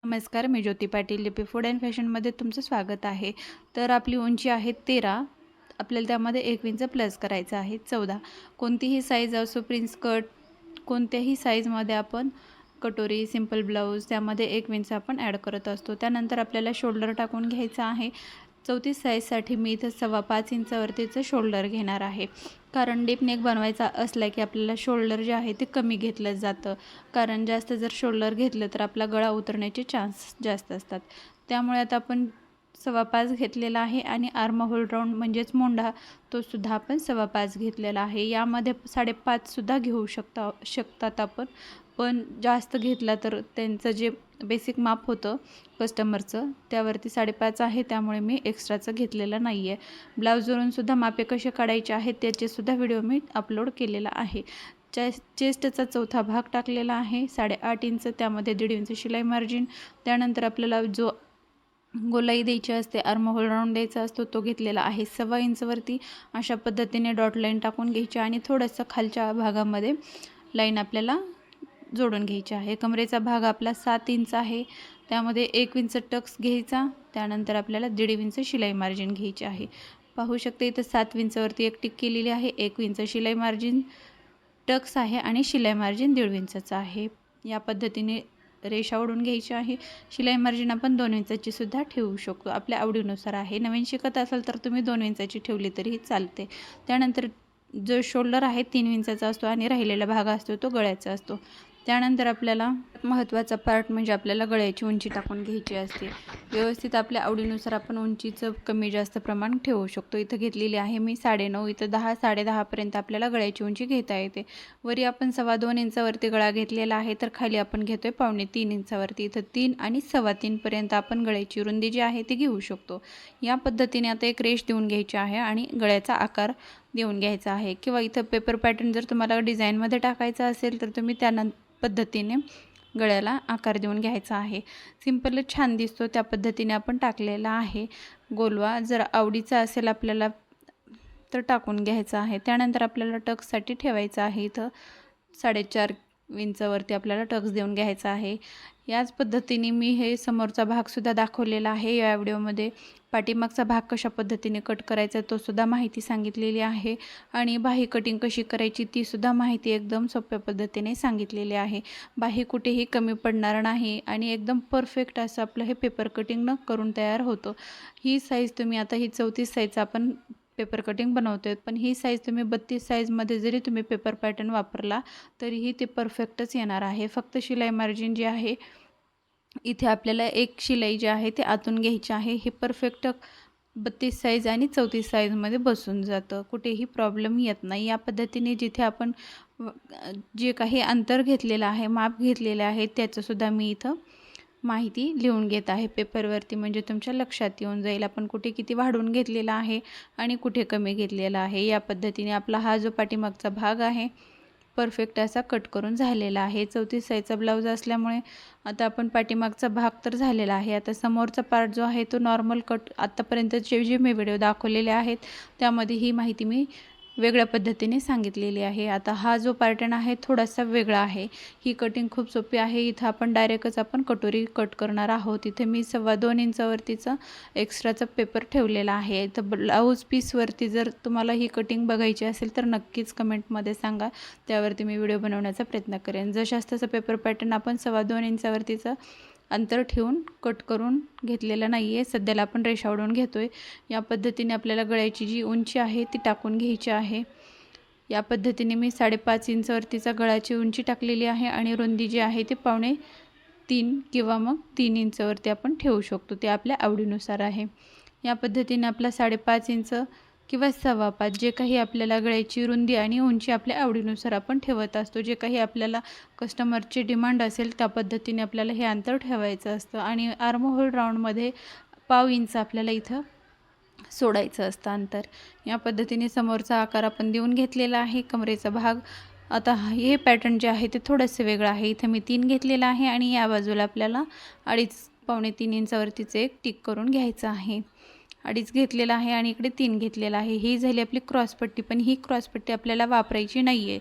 नमस्कार, मी ज्योती पाटील लिपी food and फॅशनमध्ये तुमचं स्वागत आहे। तर आपली उंची आहे 13, आपल्याला त्यामध्ये 1 इंच प्लस करायचं आहे 14। कोणतीही साईज असो, प्रिन्स कट कोणत्याही साईजमध्ये आपण कटोरी, सिंपल ब्लाऊज त्यामध्ये 1 इंच आपण ॲड करत असतो। त्यानंतर आपल्याला शोल्डर टाकून घ्यायचा आहे। 34 साईजसाठी मी इथं 5.25 इंचावरतीचं शोल्डर घेणार आहे, कारण डीप नेक बनवायचा असला की आपल्याला शोल्डर जे आहे ते कमी घेतलं जातं, कारण जास्त जर शोल्डर घेतलं तर आपला गळा उतरण्याचे चान्स जास्त असतात। त्यामुळे आता आपण 5.25 घेतलेला आहे आणि आर्म होल राऊंड म्हणजेच मोंढा तो सुद्धा आपण 5.25 घेतलेला आहे। यामध्ये 5.5 सुद्धा घेऊ शकतात आपण, पण जास्त घेतला तर त्यांचं जे बेसिक माप होतं कस्टमरचं त्यावरती 5.5 आहे, त्यामुळे मी एक्स्ट्राचं घेतलेलं नाही आहे। ब्लाऊजवरून सुद्धा मापे कसे काढायचे आहेत त्याचे सुद्धा व्हिडिओ मी अपलोड केलेला आहे। चेस्टचा चौथा भाग टाकलेला आहे 8.5 इंच, त्यामध्ये 1.5 इंच शिलाई मार्जिन। त्यानंतर आपल्याला जो गोलाई द्यायची असते, आर्म होल राऊंड द्यायचा असतो, तो घेतलेला आहे 1.25 इंचवरती। अशा पद्धतीने डॉट लाईन टाकून घ्यायची आणि थोडंसं खालच्या भागामध्ये लाईन आपल्याला जोडून घ्यायची आहे। कमरेचा भाग आपला 7 इंच आहे, त्यामध्ये 1 इंच टक्स घ्यायचा। त्यानंतर आपल्याला 1.5 इंच शिलाई मार्जिन घ्यायची आहे। पाहू शकता इथं 7 इंचवरती एक टिक केलेली आहे, 1 इंच शिलाई मार्जिन टक्स आहे आणि शिलाई मार्जिन 1.5 इंचचं आहे। या पद्धतीने रेषा ओढून घ्यायची आहे। शिलाई मार्जिन आपण 2 इंचाची सुद्धा ठेवू शकतो, आपल्या आवडीनुसार आहे। नवीन शिकत असाल तर तुम्ही 2 इंचाची ठेवली तरीही चालते। त्यानंतर जो शोल्डर आहे 3 इंचाचा असतो आणि राहिलेला भाग असतो तो गळ्याचा असतो। त्यानंतर आपल्याला महत्त्वाचा पार्ट म्हणजे आपल्याला गळ्याची उंची टाकून घ्यायची असते। व्यवस्थित आपल्या आवडीनुसार आपण उंचीचं कमी जास्त प्रमाण ठेवू शकतो। इथं घेतलेली आहे मी 9.5, इथं 10, 10.5 पर्यंत आपल्याला गळ्याची उंची घेता येते। वरी आपण 2.25 इंचावरती गळा घेतलेला आहे, तर खाली आपण घेतोय 2.25 इंचावरती। इथं 3 आणि 3.25 पर्यंत आपण गळ्याची रुंदी जी आहे ती घेऊ शकतो। या पद्धतीने आता एक रेष देऊन घ्यायची आहे आणि गळ्याचा आकार देऊन घ्यायचा आहे, किंवा इथं पेपर पॅटर्न जर तुम्हाला डिझाईनमध्ये टाकायचं असेल तर तुम्ही त्या पद्धतीने गळ्याला आकार देऊन घ्यायचा आहे। सिंपलच छान दिसतो त्या पद्धतीने आपण टाकलेला आहे। गोलवा जर आवडीचा असेल आपल्याला तर टाकून घ्यायचा आहे। त्यानंतर आपल्याला टक्ससाठी ठेवायचं आहे, इथं 4.5 इंचावरती आपल्याला टक्स देऊन घ्यायचा आहे। याच पद्धतीने मी हे समोरचा भागसुद्धा दाखवलेला आहे या व्हिडिओमध्ये। पाठीमागचा भाग कशा पद्धतीने कट करायचा तो सुद्धा माहिती सांगितलेली आहे, आणि बाही कटिंग कशी करायची ती सुद्धा माहिती एकदम सोप्या पद्धतीने सांगितलेली आहे। बाही कुठेही कमी पडणार नाही आणि एकदम परफेक्ट असं आपलं हे पेपर कटिंग न करून तयार होतं। ही साईज तुम्ही आता ही 34 साईजचा आपण पेपर कटिंग बनवतोय, पण ही साईज तुम्ही 32 साईजमध्ये जरी तुम्ही पेपर पॅटर्न वापरला तरीही ते परफेक्टच येणार आहे। फक्त शिलाई मार्जिन जे आहे इथे आपल्याला एक शिलाई जी आहे ते आतून घ्यायची आहे। हे परफेक्ट 32 साईज आणि 34 साईजमध्ये बसून जातं, कुठेही प्रॉब्लेम येत नाही। या पद्धतीने जिथे आपण जे काही अंतर घेतलेलं आहे, माप घेतलेले आहे, त्याचंसुद्धा मी इथं माहिती लिहून घेत आहे पेपरवरती, म्हणजे तुमच्या लक्षात येऊन जाईल आपण कुठे किती वाढवून घेतलेला आहे आणि कुठे कमी घेतलेला आहे। या पद्धतीने आपला हा जो पाठीमागचा भाग आहे परफेक्ट असा कट करून झालेला आहे। 34 साईजचा ब्लाऊज असल्यामुळे आता आपण पाठीमागचा भाग तर झालेला आहे। आता समोरचा पार्ट जो आहे तो नॉर्मल कट, आत्तापर्यंतचे जे मी व्हिडिओ दाखवलेले आहेत त्यामध्ये ही माहिती मी वेगळ्या पद्धतीने सांगितलेली आहे। आता हा जो पॅटर्न आहे थोडासा वेगळा आहे। ही कटिंग खूप सोपी आहे। इथं आपण डायरेक्टच आपण कटोरी कट करणार आहोत। इथे मी 2.25 इंचावरतीचं एक्स्ट्राचा पेपर ठेवलेला आहे। इथं ब्लाऊज पीसवरती जर तुम्हाला ही कटिंग बघायची असेल तर नक्कीच कमेंटमध्ये सांगा, त्यावरती मी व्हिडिओ बनवण्याचा प्रयत्न करेन। जशास तसं पेपर पॅटर्न आपण 2.25 इंचावरतीचं अंतर ठेवून कट करून घेतलेलं नाही आहे, सध्याला आपण रेषा ओढून घेतोय। या पद्धतीने आपल्याला गळ्याची जी उंची आहे ती टाकून घ्यायची आहे। या पद्धतीने मी 5.5 इंचावरतीचा गळ्याची उंची टाकलेली आहे आणि रुंदी जी आहे ती 2.25 किंवा मग 3 इंचावरती आपण ठेवू शकतो, ते आपल्या आवडीनुसार आहे। या पद्धतीने आपला 5.5 इंच किंवा 5.25 जे काही आपल्याला गळ्याची रुंदी आणि उंची आपल्या आवडीनुसार आपण ठेवत असतो। जे काही आपल्याला कस्टमरची डिमांड असेल त्या पद्धतीने आपल्याला हे अंतर ठेवायचं असतं, आणि आर्म होल राऊंडमध्ये 1/2 इंच आपल्याला इथं सोडायचं असतं अंतर। या पद्धतीने समोरचा आकार आपण देऊन घेतलेला आहे। कमरेचा भाग आता हे पॅटर्न जे आहे ते थोडंसं वेगळं आहे। इथं मी 3 घेतलेला आहे आणि या बाजूला आपल्याला 2.5-3 इंचावरतीचं एक टिक करून घ्यायचं आहे। 2.5 घेतलेला आहे आणि इकडे 3 घेतलेला आहे। ही झाली आपली क्रॉसपट्टी, पण ही क्रॉसपट्टी आपल्याला वापरायची नाही आहे।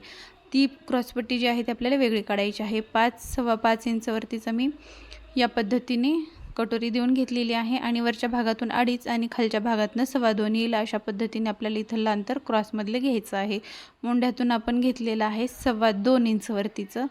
ती क्रॉसपट्टी जी आहे ती आपल्याला वेगळी काढायची आहे। 5-5.25 इंचावरतीचं मी या पद्धतीने कटोरी देऊन घेतलेली आहे आणि वरच्या भागातून 2.5 आणि खालच्या भागातून 2.25 येईल अशा पद्धतीने आपल्याला इथलं अंतर क्रॉसमधलं घ्यायचं आहे. मोंढ्यातून आपण घेतलेलं आहे 2.25 इंच वरतीचं.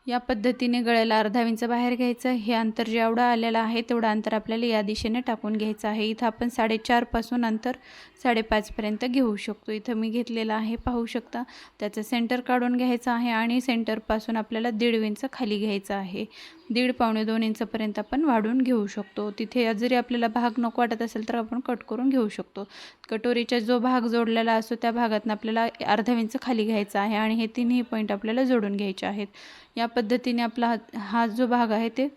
या पद्धतीने गळ्याला अर्धा इंच बाहेर घ्यायचं. हे अंतर जेवढं आलेलं आहे तेवढं अंतर आपल्याला या दिशेने टाकून घ्यायचं आहे. इथं आपण 4.5 पासून अंतर 5.5 पर्यंत घेऊ शकतो. इथं मी घेतलेलं आहे, पाहू शकता. त्याचं सेंटर काढून घ्यायचं आहे आणि सेंटरपासून आपल्याला 1.5 इंच खाली घ्यायचं आहे. 1.5 पावणे 2 इंचपर्यंत आपण वाढवून घेऊ शकतो. तिथे जरी आपल्याला भाग नको वाटत असेल तर आपण कट करून घेऊ शकतो. कटोरीचा जो भाग जोडलेला असतो त्या भागातून आपल्याला अर्धा इंच खाली घ्यायचा आहे आणि हे तिन्ही पॉईंट आपल्याला जोडून घ्यायचे आहेत. या पद्धतीने आपला हा जो भाग आहे ते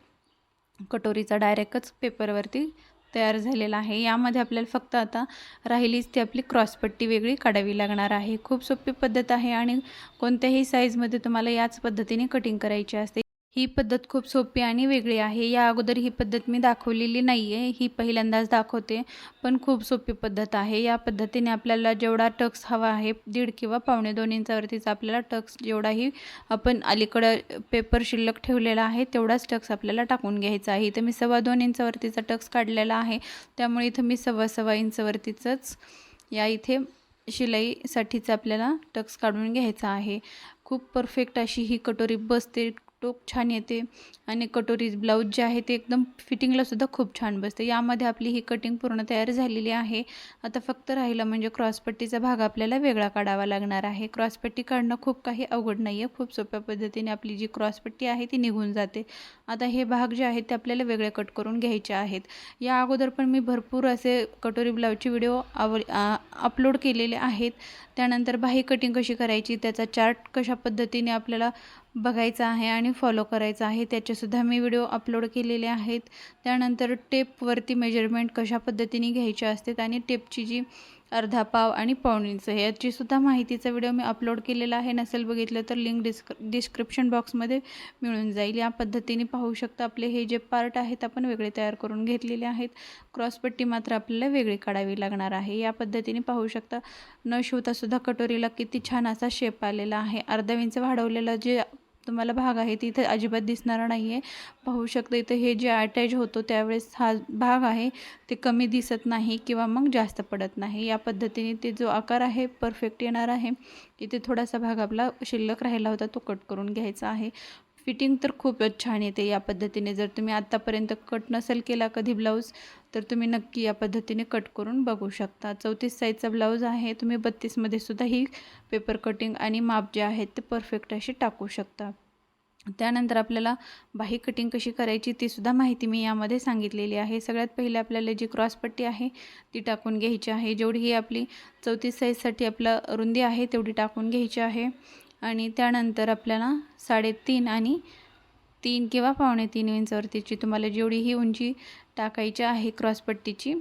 कटोरीचा डायरेक्टच पेपरवरती तयार झालेला आहे. यामध्ये आपल्याला फक्त आता राहिलीच ती आपली क्रॉसपट्टी वेगळी काढावी लागणार आहे. खूप सोपी पद्धत आहे आणि कोणत्याही साईजमध्ये तुम्हाला याच पद्धतीने कटिंग करायची असते. ही पद्धत खूप सोपी आणि वेगळी आहे. या अगोदर ही पद्धत मी दाखवलेली नाही आहे, ही पहिल्यांदाच दाखवते, पण खूप सोपी पद्धत आहे. या पद्धतीने आपल्याला जेवढा टक्स हवा आहे 1.5 किंवा पावणे 2 इंचावरतीचा आपल्याला टक्स जेवढाही आपण अलीकडं पेपर शिल्लक ठेवलेला आहे तेवढाच टक्स आपल्याला टाकून घ्यायचा आहे. इथं मी 2.25 इंचावरतीचा टक्स काढलेला आहे, त्यामुळे इथं मी 2.25 इंचावरतीचंच या इथे शिलाईसाठीच आपल्याला टक्स काढून घ्यायचा आहे. खूप परफेक्ट अशी ही कटोरी बसते, टोक छान येते आणि कटोरी ब्लाऊज जे आहे ते एकदम फिटिंगलासुद्धा खूप छान बसते. यामध्ये आपली ही कटिंग पूर्ण तयार झालेली आहे. आता फक्त राहिलं म्हणजे क्रॉसपट्टीचा भाग आपल्याला वेगळा काढावा लागणार आहे. क्रॉसपट्टी काढणं खूप काही अवघड नाही आहे. खूप सोप्या पद्धतीने आपली जी क्रॉसपट्टी आहे ती निघून जाते. आता हे भाग जे आहेत ते आपल्याला वेगळे कट करून घ्यायचे आहेत. या अगोदर पण मी भरपूर असे कटोरी ब्लाऊजचे व्हिडिओ अपलोड केलेले आहेत. त्यानंतर बाही कटिंग कशी करायची, त्याचा चार्ट कशा पद्धतीने आपल्याला बघायचा आहे आणि फॉलो करायचा आहे त्याचेसुद्धा मी व्हिडिओ अपलोड केलेले आहेत. त्यानंतर टेपवरती मेजरमेंट कशा पद्धतीने घ्यायचे असते आणि टेपची जी अर्धा पाव आणि पाऊण इंच याचीसुद्धा माहितीचा व्हिडिओ मी अपलोड केलेला आहे. नसेल बघितलं तर लिंक डिस्क्रिप्शन बॉक्समध्ये मिळून जाईल. या पद्धतीने पाहू शकता आपले हे जे पार्ट आहेत आपण वेगळे तयार करून घेतलेले आहेत. क्रॉसपट्टी मात्र आपल्याला वेगळी काढावी लागणार आहे. या पद्धतीने पाहू शकता न शिवतासुद्धा कटोरीला किती छान असा शेप आलेला आहे. अर्धा इंच वाढवलेला जे तुम्हाला भाग आहे ते इथं अजिबात दिसणार नाही आहे. पाहू शकता इथं हे जे अटॅच होतो त्यावेळेस हा भाग आहे ते कमी दिसत नाही किंवा मग जास्त पडत नाही. या पद्धतीने ते जो आकार आहे परफेक्ट येणार आहे. इथे थोडासा भाग आपला शिल्लक राहिला होता तो कट करून घ्यायचा आहे. फिटिंग तर खूपच छान येते या पद्धतीने. जर तुम्ही आत्तापर्यंत कट नसेल केला कधी ब्लाऊज तर तुम्ही नक्की या पद्धतीने कट करून बघू शकता. 34 साईजचा ब्लाऊज आहे. तुम्ही 32मध्ये सुद्धा ही पेपर कटिंग आणि माप जे आहेत ते परफेक्ट अशी टाकू शकता. त्यानंतर आपल्याला बाही कटिंग कशी करायची ती सुद्धा माहिती मी यामध्ये सांगितलेली आहे. सगळ्यात पहिले आपल्याला जी क्रॉसपट्टी आहे ती टाकून घ्यायची आहे. जेवढी ही आपली 34 साईजसाठी आपला रुंदी आहे तेवढी टाकून घ्यायची आहे आणि त्यानंतर आपल्याला 3.5 आणि 3 किंवा पावणे 3 इंचावरतीची तुम्हाला जेवढी ही उंची टाकायची आहे क्रॉसपट्टीची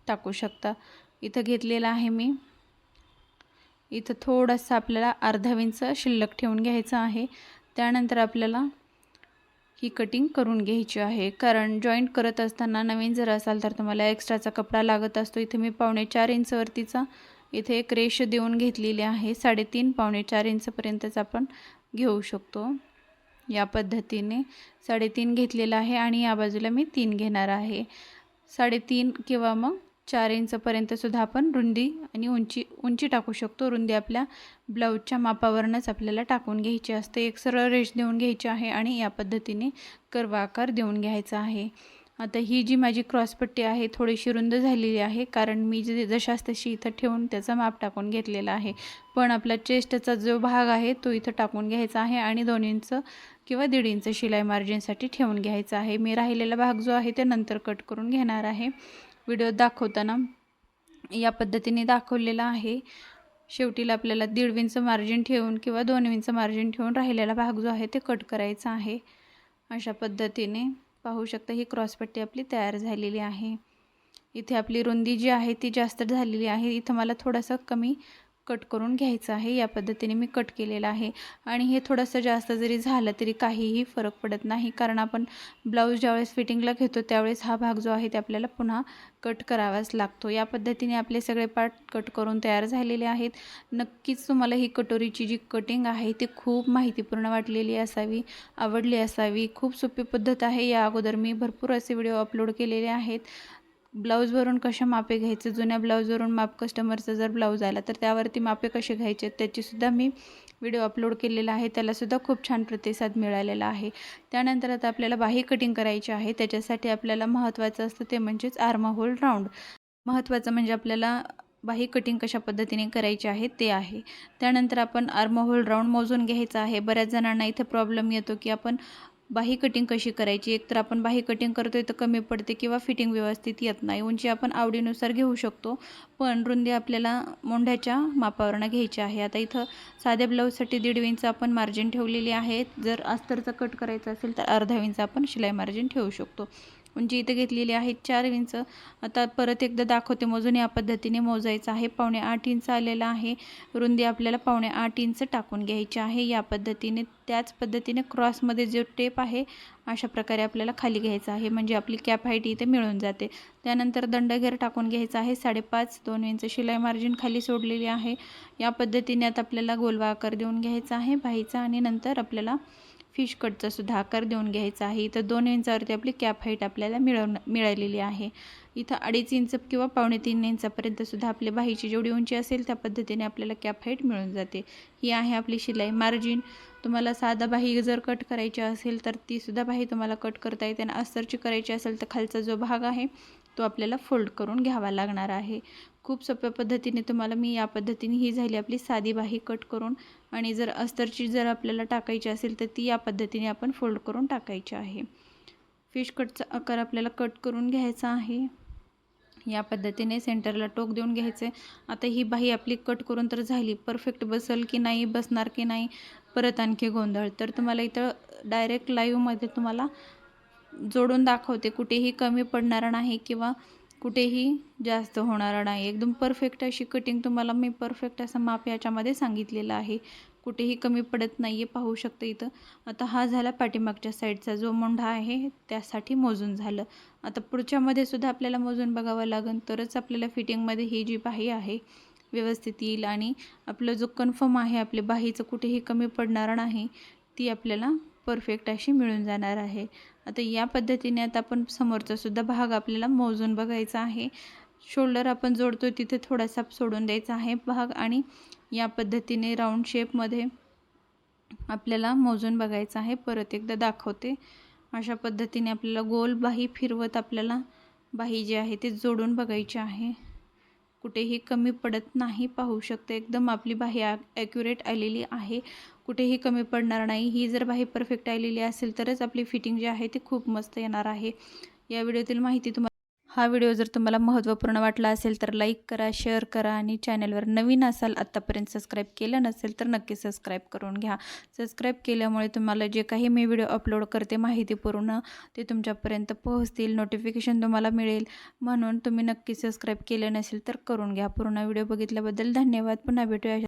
टाकू शकता. इथं घेतलेलं आहे मी. इथं थोडंसं आपल्याला अर्धा इंच शिल्लक ठेवून घ्यायचं आहे. त्यानंतर आपल्याला ही कटिंग करून घ्यायची आहे. कारण जॉईंट करत असताना नवीन जर असाल तर तुम्हाला एक्स्ट्राचा कपडा लागत असतो. इथे मी 4.25 इंचवरतीचा इथे एक रेष देऊन घेतलेली आहे. 3.5 पावणे 4 इंचपर्यंतच आपण घेऊ शकतो. या पद्धतीने 3.5 घेतलेला आहे आणि या बाजूला मी 3 घेणार आहे. 3.5 किंवा मग 4 इंचपर्यंतसुद्धा आपण रुंदी आणि उंची टाकू शकतो. रुंदी आपल्या ब्लाऊजच्या मापावरूनच आपल्याला टाकून घ्यायची असते. एक सरळ रेष देऊन घ्यायची आहे आणि या पद्धतीने कर्व आकार देऊन घ्यायचा आहे. आता ही जी माझी क्रॉसपट्टी आहे थोडीशी रुंद झालेली आहे कारण मी जशास तशी इथं ठेवून त्याचा माप टाकून घेतलेला आहे. पण आपला चेस्टचा जो भाग आहे तो इथं टाकून घ्यायचा आहे आणि 2 इंच किंवा 1.5 इंच शिलाई मार्जिनसाठी ठेवून घ्यायचा आहे. मी राहिलेला भाग जो आहे ते नंतर कट करून घेणार आहे. व्हिडिओ दाखवताना या पद्धतीने दाखवलेला आहे. शेवटीला आपल्याला 1.5 इंच मार्जिन ठेवून किंवा 2 इंच मार्जिन ठेवून राहिलेला भाग जो आहे ते कट करायचा आहे. अशा पद्धतीने पाहू शकता ही क्रॉसपट्टी आपली तयार झालेली आहे. इथे आपली रुंदी जी आहे ती जास्त झालेली आहे. इथं मला थोडंसं कमी कट करून घ्यायचं आहे। या पद्धतीने मी कट केलेलं आहे आणि हे थोडंसं जास्त जरी झालं तरी काहीही फरक पडत नाही, कारण आपण ब्लाऊज ज्यावेळेस फिटिंगला घेतो त्यावेळेस हा भाग जो आहे ते आपल्याला पुन्हा कट करावाच लागतो। या पद्धतीने आपले सगळे पार्ट कट करून तयार झालेले आहेत। नक्कीच तुम्हाला ही कटोरीची जी कटिंग आहे ती खूप माहितीपूर्ण वाटलेली असावी, आवडली असावी। खूप सोपी पद्धत आहे। या अगोदर मी भरपूर असे व्हिडिओ अपलोड केलेले आहेत। ब्लाऊजवरून कशा मापे घ्यायचे, जुन्या ब्लाऊजवरून माप, कस्टमरचा जर ब्लाऊज आला तर त्यावरती मापे कसे घ्यायचे त्याचीसुद्धा मी व्हिडिओ अपलोड केलेला आहे। त्यालासुद्धा खूप छान प्रतिसाद मिळालेला आहे। त्यानंतर आता आपल्याला बाही कटिंग करायची आहे। त्याच्यासाठी आपल्याला महत्त्वाचं असतं ते म्हणजेच आर्महोल राऊंड। महत्त्वाचं म्हणजे आपल्याला बाही कटिंग कशा पद्धतीने करायची आहे ते आहे। त्यानंतर आपण आर्महोल राऊंड मोजून घ्यायचं आहे। बऱ्याच जणांना इथे प्रॉब्लेम येतो की आपण बाही कटिंग कशी करायची, एकतर आपण बाही कटिंग करतोय तर कमी पडते किंवा फिटिंग व्यवस्थित येत नाही। उंची आपण आवडीनुसार घेऊ शकतो, पण रुंदी आपल्याला मोंढ्याच्या मापावरनं घ्यायची आहे। आता इथं साध्या ब्लाऊजसाठी 1.5 इंच आपण मार्जिन ठेवलेली आहे। जर अस्तरचा कट करायचा असेल तर अर्धा इंच आपण शिलाई मार्जिन ठेवू शकतो। उंची इथे घेतलेली आहे 4 इंच। आता परत एकदा दाखवते मोजून। या पद्धतीने मोजायचं आहे। 7.25 इंच आलेला आहे। रुंदी आपल्याला 7.25 इंच टाकून घ्यायची आहे। या पद्धतीने त्याच पद्धतीने क्रॉसमध्ये जो टेप आहे अशा प्रकारे आपल्याला खाली घ्यायचा आहे, म्हणजे आपली कॅप हाईट इथे मिळून जाते। त्यानंतर दंडघेर टाकून घ्यायचा आहे। 5.5 2 इंच शिलाई मार्जिन खाली सोडलेली आहे। या पद्धतीने आता आपल्याला गोलवा आकार देऊन घ्यायचा आहे बाहीचा आणि नंतर आपल्याला फिश कटचा सुद्धा आकार देऊन घ्यायचा आहे। इथं 2 इंचावरती आपली कॅप हाईट आपल्याला मिळालेली आहे। इथं 2.5 इंच किंवा 2.25 इंचापर्यंत सुद्धा आपल्या बाहीची जेवढी उंची असेल त्या पद्धतीने आपल्याला कॅप हाईट मिळून जाते। ही आहे आपली शिलाई मार्जिन। तुम्हाला साधा बाही जर कट करायची असेल तर ती सुद्धा बाही तुम्हाला कट करता येते आणि अस्तरची करायची असेल तर खालचा जो भाग आहे तो आपल्याला फोल्ड करून घ्यावा लागणार आहे। खूप सोप्या पद्धतीने तुम्हाला मी या पद्धतीने ही झाली आपली साधी बाही कट करून, आणि जर अस्तरची जर आपल्याला टाकायची असेल तर ती या पद्धतीने आपण फोल्ड करून टाकायची आहे। फिश कटचा आकार आपल्याला कट करून घ्यायचा आहे। या पद्धतीने सेंटरला टोक देऊन घ्यायचे। आता ही बाही आपली कट करून तर झाली, परफेक्ट बसल की नाही, बसणार की नाही, परत आणखी गोंधळ। तर तुम्हाला इथं डायरेक्ट लाईव्हमध्ये तुम्हाला जोडून दाखवते, कुठेही कमी पडणार नाही किंवा कुठेही जास्त होणार नाही। एकदम परफेक्ट अशी कटिंग तुम्हाला मी परफेक्ट असं माप याच्यामध्ये सांगितलेलं आहे, कुठेही कमी पडत नाही आहे, पाहू शकता इथं। आता हा झाला पाठीमागच्या साईडचा जो मोंढा आहे त्यासाठी मोजून झालं। आता पुढच्यामध्ये सुद्धा आपल्याला मोजून बघावं लागेल, तरच आपल्याला फिटिंगमध्ये ही जी बाही आहे व्यवस्थित येईल आणि आपलं जो कन्फर्म आहे आपली बाहीचं कुठेही कमी पडणार नाही, ती आपल्याला परफेक्ट अशी मिळून जाणार आहे। आता या पद्धतीने आता आपण समोरचा सुद्धा भाग आपल्याला मोजून बघायचा आहे। शोल्डर आपण जोडतो तिथे थोडासा सोडून द्यायचा आहे भाग आणि या पद्धतीने राऊंड शेपमध्ये आपल्याला मोजून बघायचं आहे। परत एकदा दाखवते, अशा पद्धतीने आपल्याला गोल बाही फिरवत आपल्याला बाही जी आहे ती जोडून बघायची आहे, कुठेही कमी पडत नाही। पाहू शकते एकदम आपली बाही ॲक्युरेट आलेली आहे, कुठेही कमी पडणार नाही। ही जर बाही परफेक्ट आलेली असेल तरच आपली फिटिंग जी आहे ती खूप मस्त येणार आहे। या व्हिडिओतील माहिती हा व्हिडिओ जर तुम्हाला महत्त्वपूर्ण वाटला असेल तर लाईक करा, शेअर करा आणि चॅनलवर नवीन असाल, आत्तापर्यंत सबस्क्राईब केलं नसेल तर नक्की सबस्क्राईब करून घ्या। सबस्क्राईब केल्यामुळे तुम्हाला जे काही मी व्हिडिओ अपलोड करते माहितीपूर्ण ते तुमच्यापर्यंत पोहोचतील, नोटिफिकेशन तुम्हाला मिळेल। म्हणून तुम्ही नक्की सबस्क्राईब केलं नसेल तर करून घ्या। पूर्ण व्हिडिओ बघितल्याबद्दल धन्यवाद। पुन्हा भेटूया